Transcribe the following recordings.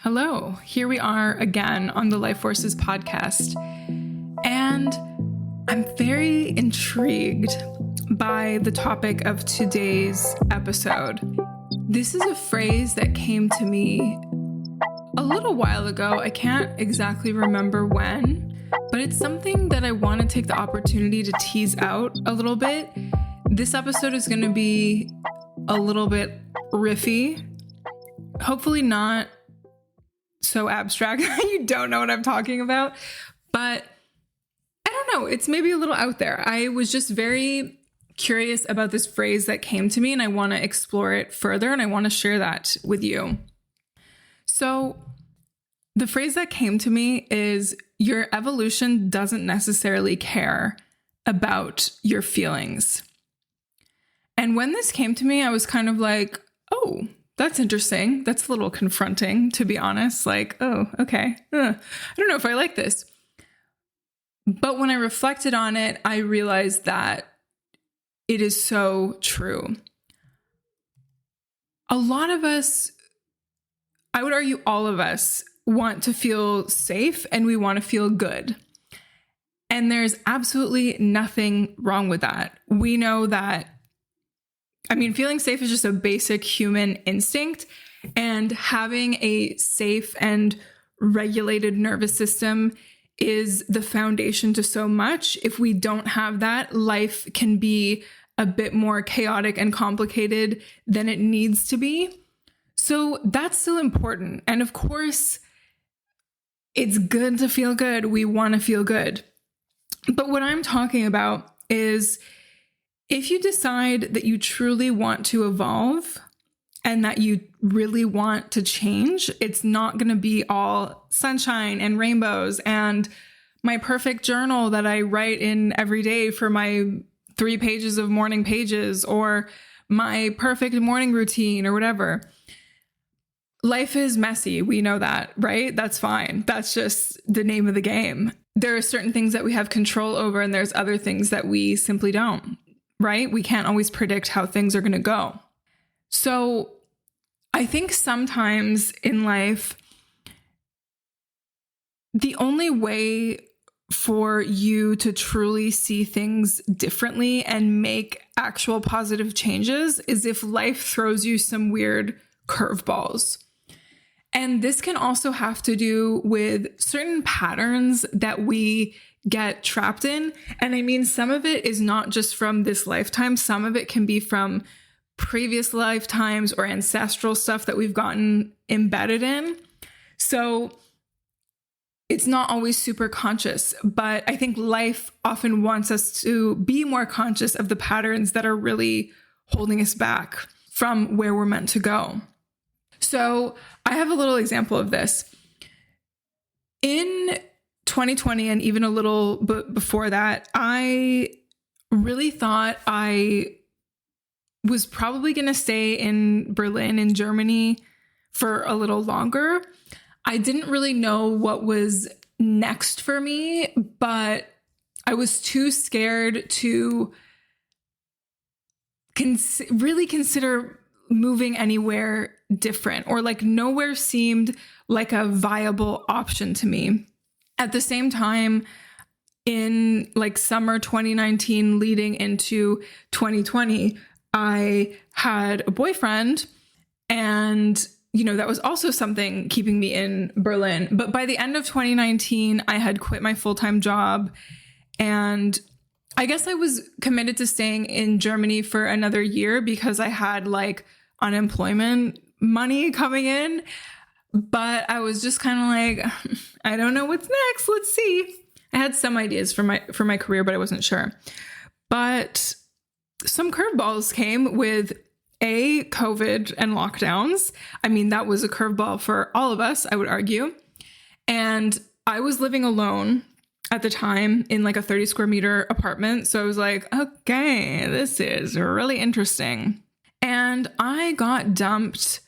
Hello, here we are again on the Life Forces podcast, and I'm very intrigued by the topic of today's episode. This is a phrase that came to me a little while ago. I can't exactly remember when, but it's something that I want to take the opportunity to tease out a little bit. This episode is going to be a little bit riffy, hopefully not so abstract that you don't know what I'm talking about, but I don't know, it's maybe a little out there. I was just very curious about this phrase that came to me, and I want to explore it further, and I want to share that with you. So the phrase that came to me is, your evolution doesn't necessarily care about your feelings. And when this came to me, I was kind of like, oh, that's interesting. That's a little confronting, to be honest. Like, oh, okay. I don't know if I like this. But when I reflected on it, I realized that it is so true. A lot of us, I would argue all of us, want to feel safe and we want to feel good. And there's absolutely nothing wrong with that. We know that, feeling safe is just a basic human instinct, and having a safe and regulated nervous system is the foundation to so much. If we don't have that, life can be a bit more chaotic and complicated than it needs to be. So that's still important. And of course, it's good to feel good. We want to feel good. But what I'm talking about is, if you decide that you truly want to evolve and that you really want to change, it's not going to be all sunshine and rainbows and my perfect journal that I write in every day for my 3 pages of morning pages, or my perfect morning routine, or whatever. Life is messy. We know that, right? That's fine. That's just the name of the game. There are certain things that we have control over, and there's other things that we simply don't. Right? We can't always predict how things are going to go. So I think sometimes in life, the only way for you to truly see things differently and make actual positive changes is if life throws you some weird curveballs. And this can also have to do with certain patterns that we get trapped in. And some of it is not just from this lifetime. Some of it can be from previous lifetimes or ancestral stuff that we've gotten embedded in. So it's not always super conscious, but I think life often wants us to be more conscious of the patterns that are really holding us back from where we're meant to go. So I have a little example of this. In 2020, and even a little bit before that, I really thought I was probably going to stay in Berlin, in Germany, for a little longer. I didn't really know what was next for me, but I was too scared to really consider moving anywhere different, or like nowhere seemed like a viable option to me. At the same time, in like summer 2019 leading into 2020, I had a boyfriend, and that was also something keeping me in Berlin. But by the end of 2019, I had quit my full-time job, and I guess I was committed to staying in Germany for another year because I had like unemployment money coming in. But I was just kind of like, I don't know what's next. Let's see. I had some ideas for my career, but I wasn't sure. But some curveballs came with COVID and lockdowns. That was a curveball for all of us, I would argue. And I was living alone at the time in like a 30 square meter apartment. So I was like, okay, this is really interesting. And I got dumped,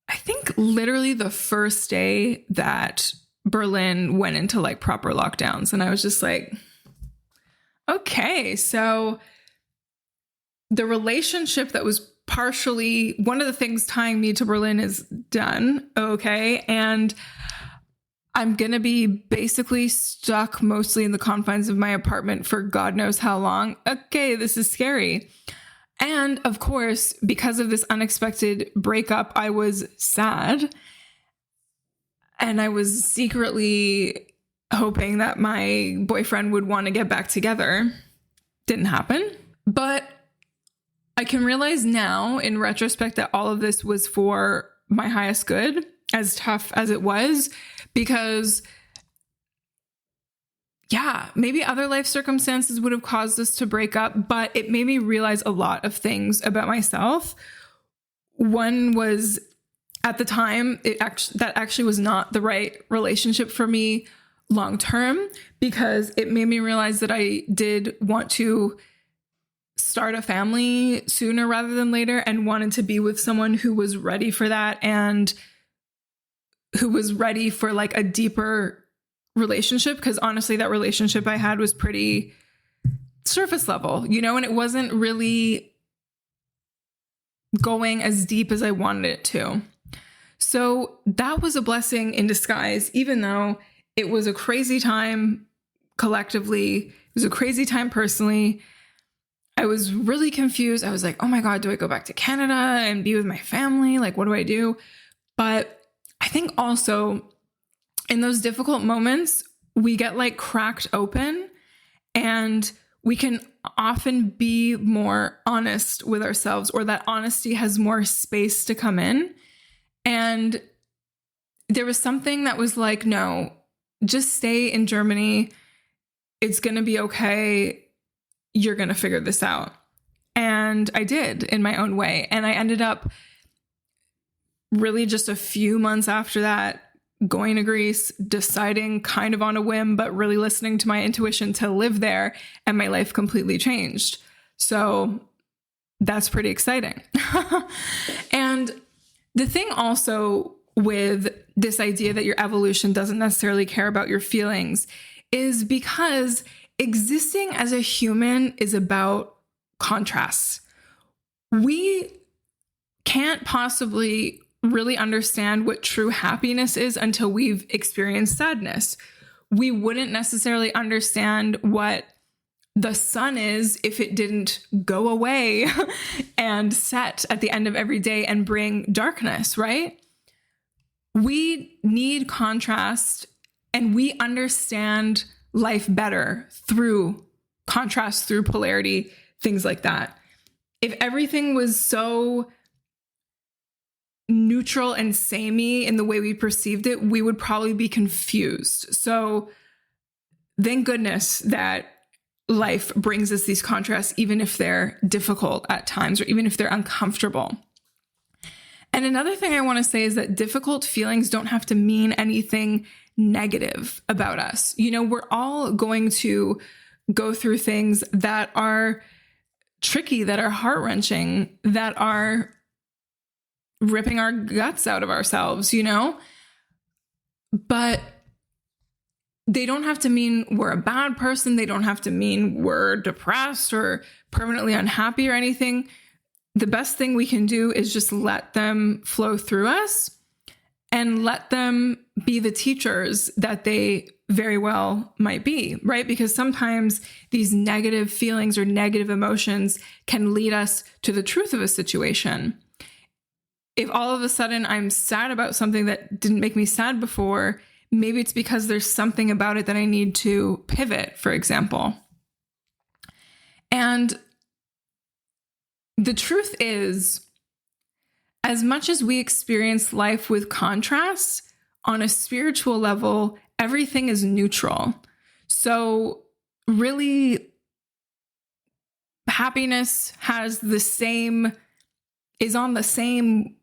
I think literally the first day that Berlin went into like proper lockdowns. And I was just like, okay, so the relationship that was partially, one of the things tying me to Berlin is done. Okay. And I'm going to be basically stuck mostly in the confines of my apartment for God knows how long. Okay, this is scary. And of course, because of this unexpected breakup, I was sad. And I was secretly hoping that my boyfriend would want to get back together. Didn't happen. But I can realize now in retrospect that all of this was for my highest good, as tough as it was, because yeah, maybe other life circumstances would have caused us to break up, but it made me realize a lot of things about myself. One was, at the time, that actually was not the right relationship for me long term, because it made me realize that I did want to start a family sooner rather than later, and wanted to be with someone who was ready for that and who was ready for like a deeper relationship. Because honestly, that relationship I had was pretty surface level, and it wasn't really going as deep as I wanted it to. So that was a blessing in disguise, even though it was a crazy time collectively. It was a crazy time personally. I was really confused. I was like, oh my God, do I go back to Canada and be with my family? Like, what do I do? But I think also in those difficult moments, we get like cracked open, and we can often be more honest with ourselves, or that honesty has more space to come in. And there was something that was like, no, just stay in Germany. It's going to be okay. You're going to figure this out. And I did in my own way. And I ended up really just a few months after that going to Greece, deciding kind of on a whim, but really listening to my intuition to live there. And my life completely changed. So that's pretty exciting. And the thing also with this idea that your evolution doesn't necessarily care about your feelings is because existing as a human is about contrasts. We can't possibly really understand what true happiness is until we've experienced sadness. We wouldn't necessarily understand what the sun is if it didn't go away and set at the end of every day and bring darkness, right? We need contrast, and we understand life better through contrast, through polarity, things like that. If everything was so neutral and samey in the way we perceived it, we would probably be confused. So thank goodness that life brings us these contrasts, even if they're difficult at times, or even if they're uncomfortable. And another thing I want to say is that difficult feelings don't have to mean anything negative about us. We're all going to go through things that are tricky, that are heart-wrenching, that are ripping our guts out of ourselves, but they don't have to mean we're a bad person. They don't have to mean we're depressed or permanently unhappy or anything. The best thing we can do is just let them flow through us and let them be the teachers that they very well might be, right? Because sometimes these negative feelings or negative emotions can lead us to the truth of a situation. If all of a sudden I'm sad about something that didn't make me sad before, maybe it's because there's something about it that I need to pivot, for example. And the truth is, as much as we experience life with contrasts, on a spiritual level, everything is neutral. So really, happiness is on the same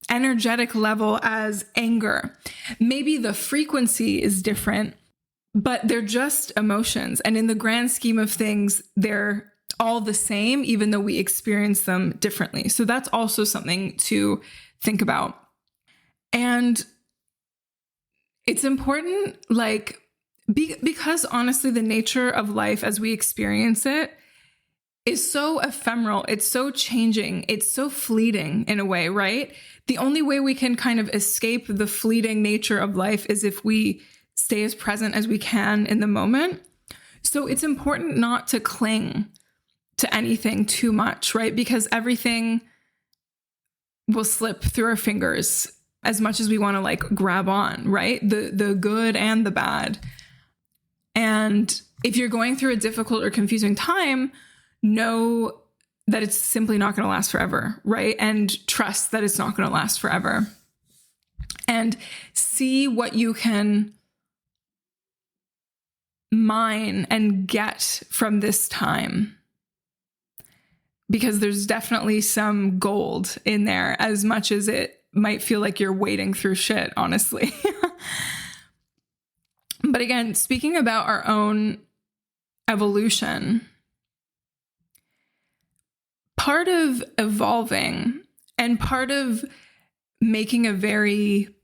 energetic level as anger. Maybe the frequency is different, but they're just emotions. And in the grand scheme of things, they're all the same, even though we experience them differently. So that's also something to think about. And it's important, because honestly, the nature of life as we experience it is so ephemeral. It's so changing. It's so fleeting in a way, right? The only way we can kind of escape the fleeting nature of life is if we stay as present as we can in the moment. So it's important not to cling to anything too much, right? Because everything will slip through our fingers as much as we want to like grab on, right? The good and the bad. And if you're going through a difficult or confusing time, know that it's simply not going to last forever, right? And trust that it's not going to last forever. And see what you can mine and get from this time. Because there's definitely some gold in there, as much as it might feel like you're wading through shit, honestly. But again, speaking about our own evolution, part of evolving and part of making a very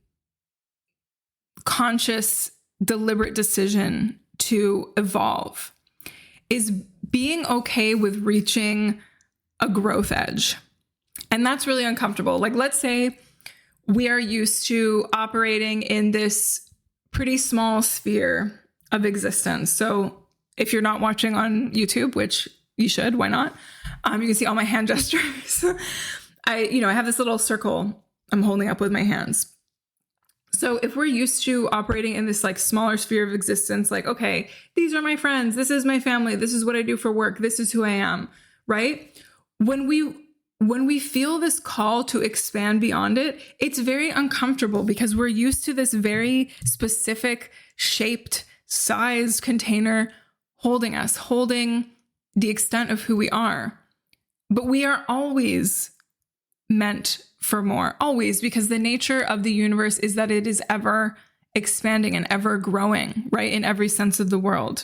conscious, deliberate decision to evolve is being okay with reaching a growth edge. And that's really uncomfortable. Like, let's say we are used to operating in this pretty small sphere of existence. So if you're not watching on YouTube, which you should, why not? You can see all my hand gestures. I have this little circle I'm holding up with my hands. So if we're used to operating in this like smaller sphere of existence, like, okay, these are my friends, this is my family, this is what I do for work, this is who I am, right? When we feel this call to expand beyond it, it's very uncomfortable because we're used to this very specific shaped, sized container holding us, holding the extent of who we are. But we are always meant for more, always, because the nature of the universe is that it is ever expanding and ever growing, right? In every sense of the word.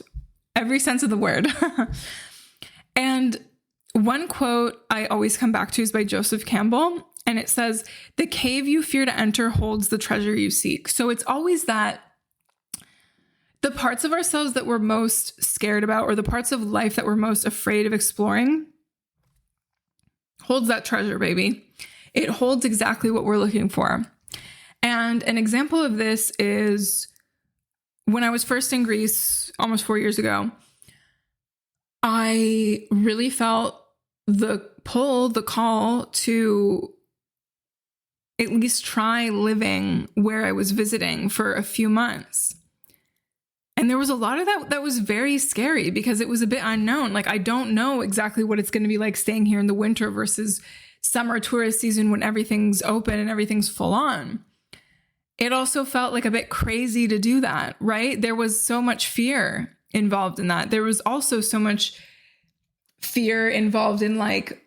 And one quote I always come back to is by Joseph Campbell, and it says, "The cave you fear to enter holds the treasure you seek." So it's always that the parts of ourselves that we're most scared about, or the parts of life that we're most afraid of exploring, holds that treasure, baby. It holds exactly what we're looking for. And an example of this is when I was first in Greece almost 4 years ago, I really felt the call to at least try living where I was visiting for a few months. And there was a lot of that was very scary because it was a bit unknown. Like, I don't know exactly what it's going to be like staying here in the winter versus summer tourist season when everything's open and everything's full on. It also felt like a bit crazy to do that, right? There was so much fear involved in that. There was also so much fear involved in like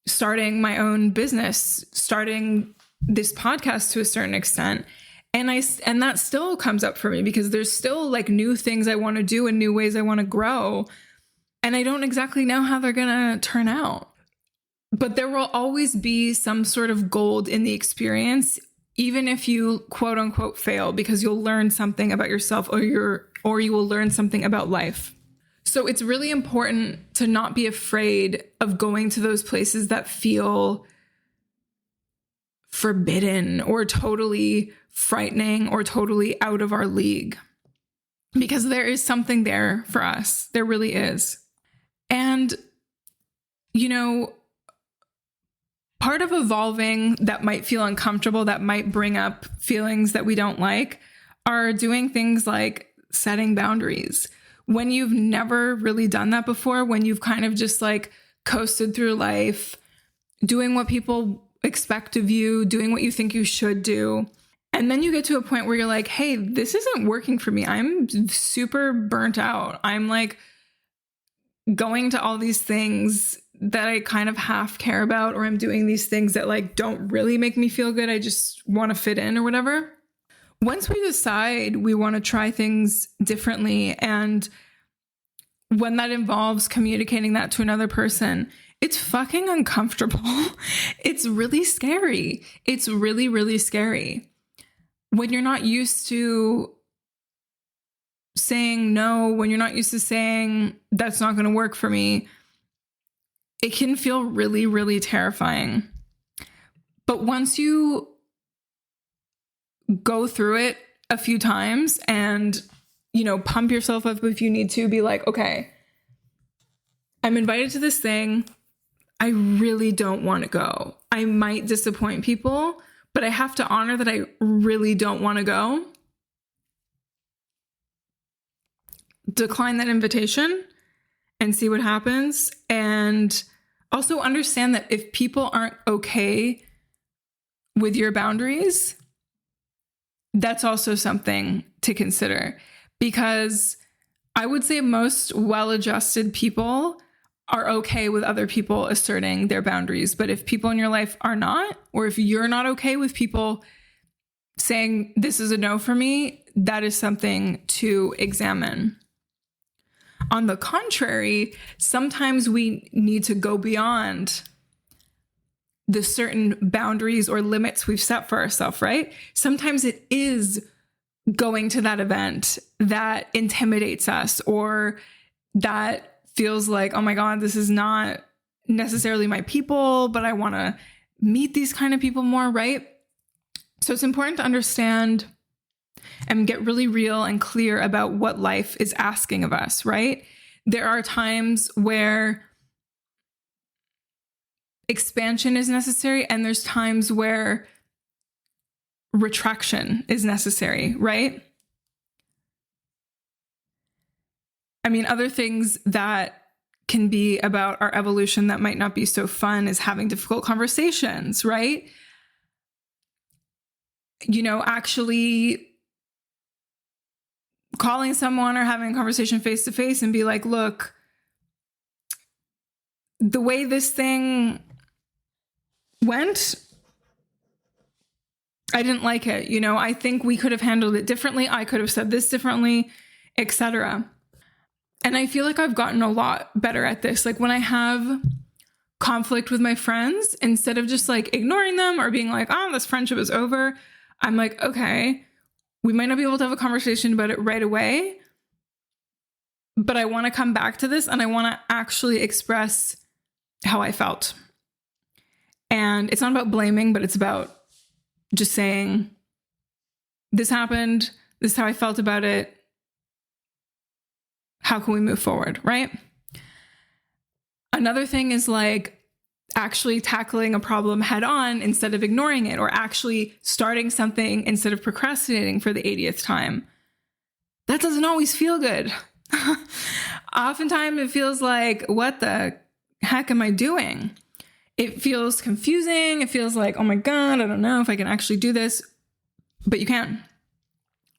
starting my own business, starting this podcast to a certain extent. And that still comes up for me because there's still like new things I want to do and new ways I want to grow. And I don't exactly know how they're going to turn out. But there will always be some sort of gold in the experience, even if you quote unquote fail, because you'll learn something about yourself or you will learn something about life. So it's really important to not be afraid of going to those places that feel forbidden or totally frightening or totally out of our league, because there is something there for us. There really is. And, part of evolving that might feel uncomfortable, that might bring up feelings that we don't like, are doing things like setting boundaries. When you've never really done that before, when you've kind of just like coasted through life, doing what people expect of you, doing what you think you should do. And then you get to a point where you're like, hey, this isn't working for me. I'm super burnt out. I'm like going to all these things that I kind of half care about, or I'm doing these things that like don't really make me feel good. I just want to fit in or whatever. Once we decide we want to try things differently, and when that involves communicating that to another person, it's fucking uncomfortable. It's really scary. It's really, really scary. When you're not used to saying no, when you're not used to saying that's not going to work for me, it can feel really, really terrifying. But once you go through it a few times and, pump yourself up if you need to, be like, okay, I'm invited to this thing. I really don't want to go. I might disappoint people, but I have to honor that I really don't want to go. Decline that invitation and see what happens. And also understand that if people aren't okay with your boundaries, that's also something to consider, because I would say most well-adjusted people are okay with other people asserting their boundaries. But if people in your life are not, or if you're not okay with people saying, this is a no for me, that is something to examine. On the contrary, sometimes we need to go beyond the certain boundaries or limits we've set for ourselves, right? Sometimes it is going to that event that intimidates us, or that feels like, oh my God, this is not necessarily my people, but I want to meet these kind of people more, right? So it's important to understand and get really real and clear about what life is asking of us, right? There are times where expansion is necessary, and there's times where retraction is necessary, right? I mean, other things that can be about our evolution that might not be so fun is having difficult conversations, right? Actually calling someone or having a conversation face to face and be like, look, the way this thing went, I didn't like it. I think we could have handled it differently. I could have said this differently, etc. And I feel like I've gotten a lot better at this. Like when I have conflict with my friends, instead of just like ignoring them or being like, oh, this friendship is over, I'm like, okay, we might not be able to have a conversation about it right away, but I want to come back to this and I want to actually express how I felt. And it's not about blaming, but it's about just saying, this happened, this is how I felt about it. How can we move forward, right? Another thing is like actually tackling a problem head on instead of ignoring it, or actually starting something instead of procrastinating for the 80th time. That doesn't always feel good. Oftentimes it feels like, what the heck am I doing? It feels confusing. It feels like, oh my God, I don't know if I can actually do this. But you can.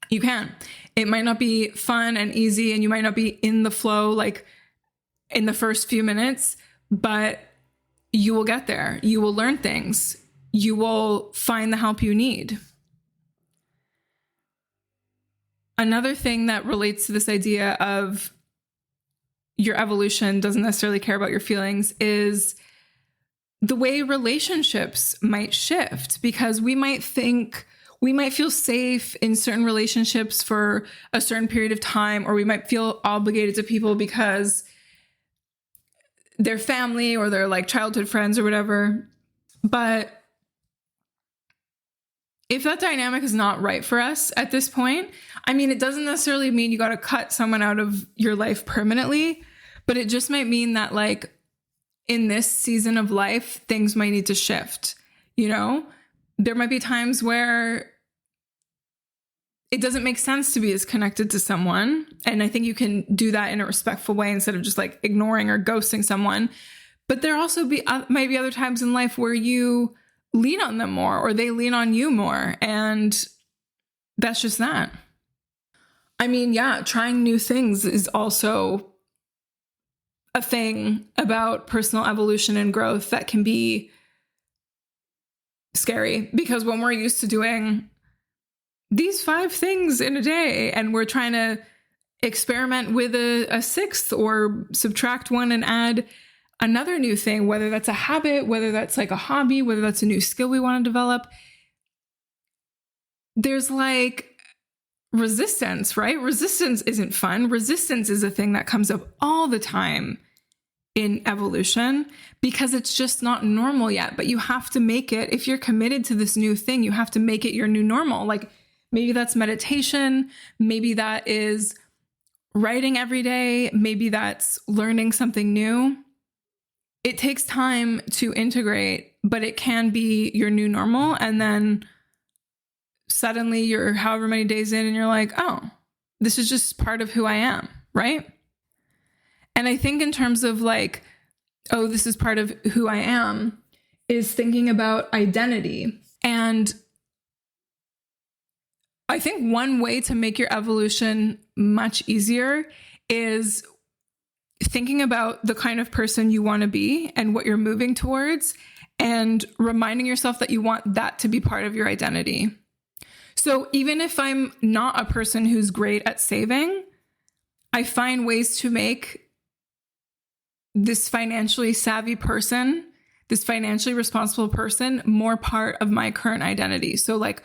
You can. It might not be fun and easy, and you might not be in the flow like in the first few minutes, but you will get there. You will learn things. You will find the help you need. Another thing that relates to this idea of your evolution doesn't necessarily care about your feelings is the way relationships might shift, because we might feel safe in certain relationships for a certain period of time, or we might feel obligated to people because they're family or they're like childhood friends or whatever. But if that dynamic is not right for us at this point, I mean, it doesn't necessarily mean you got to cut someone out of your life permanently, but it just might mean that like in this season of life, things might need to shift. There might be times where it doesn't make sense to be as connected to someone. And I think you can do that in a respectful way instead of just like ignoring or ghosting someone. But there also might be other times in life where you lean on them more, or they lean on you more. And that's just that. I mean, yeah, trying new things is also a thing about personal evolution and growth that can be scary, because when we're used to doing these 5 things in a day and we're trying to experiment with a sixth, or subtract one and add another new thing, whether that's a habit, whether that's like a hobby, whether that's a new skill we want to develop, there's like resistance, right? Resistance isn't fun. Resistance is a thing that comes up all the time in evolution because it's just not normal yet. But you have to make it, if you're committed to this new thing, you have to make it your new normal. Like maybe that's meditation, maybe that is writing every day, maybe that's learning something new. It takes time to integrate, but it can be your new normal. And then suddenly you're however many days in and you're like, oh, this is just part of who I am, right? And I think in terms of like, oh, this is part of who I am, is thinking about identity. And I think one way to make your evolution much easier is thinking about the kind of person you want to be and what you're moving towards, and reminding yourself that you want that to be part of your identity. So even if I'm not a person who's great at saving, I find ways to make this financially savvy person, this financially responsible person, more part of my current identity. So like,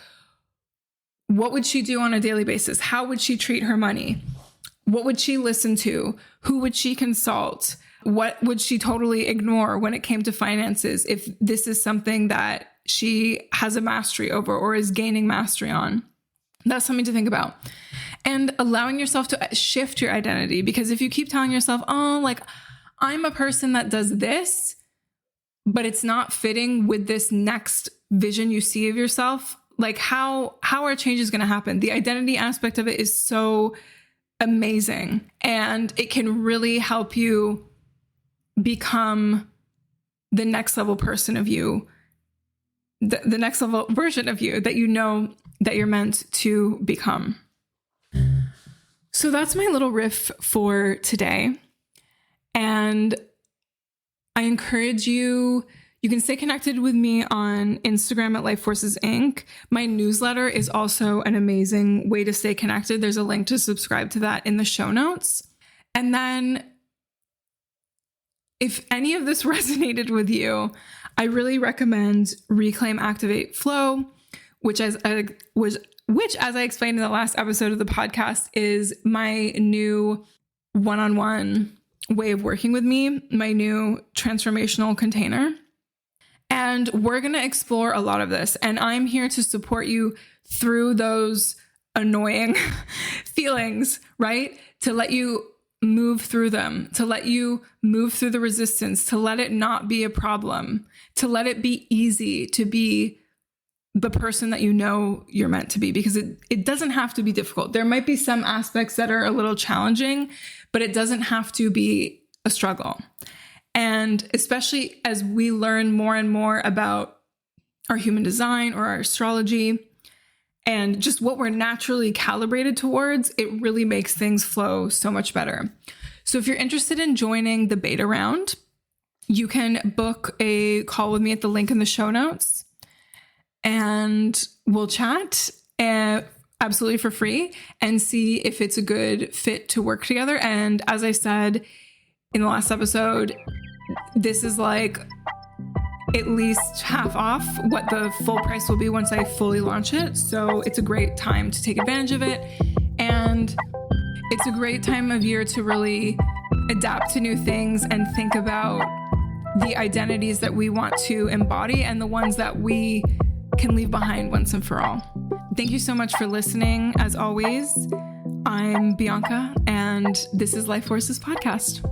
what would she do on a daily basis? How would she treat her money? What would she listen to? Who would she consult? What would she totally ignore when it came to finances if this is something that she has a mastery over or is gaining mastery on? That's something to think about. And allowing yourself to shift your identity, because if you keep telling yourself, oh, like I'm a person that does this, but it's not fitting with this next vision you see of yourself, like how are changes going to happen? The identity aspect of it is so amazing, and it can really help you become the next level person of you, the next level version of you that you know that you're meant to become. So that's my little riff for today. And I encourage you can stay connected with me on Instagram at Life Forces Inc. My newsletter is also an amazing way to stay connected. There's a link to subscribe to that in the show notes. And then if any of this resonated with you, I really recommend Reclaim, Activate, Flow, which as I explained in the last episode of the podcast is my new one-on-one way of working with me, my new transformational container. And we're going to explore a lot of this. And I'm here to support you through those annoying feelings, right? To let you move through them, to let you move through the resistance, to let it not be a problem, to let it be easy to be the person that you know you're meant to be, because it doesn't have to be difficult. There might be some aspects that are a little challenging, but it doesn't have to be a struggle. And especially as we learn more and more about our human design or our astrology and just what we're naturally calibrated towards, it really makes things flow so much better. So if you're interested in joining the beta round, you can book a call with me at the link in the show notes, and we'll chat absolutely for free and see if it's a good fit to work together. And as I said in the last episode, this is like at least half off what the full price will be once I fully launch it. So it's a great time to take advantage of it. And it's a great time of year to really adapt to new things and think about the identities that we want to embody and the ones that we can leave behind once and for all. Thank you so much for listening. As always, I'm Bianca, and this is Life Forces Podcast.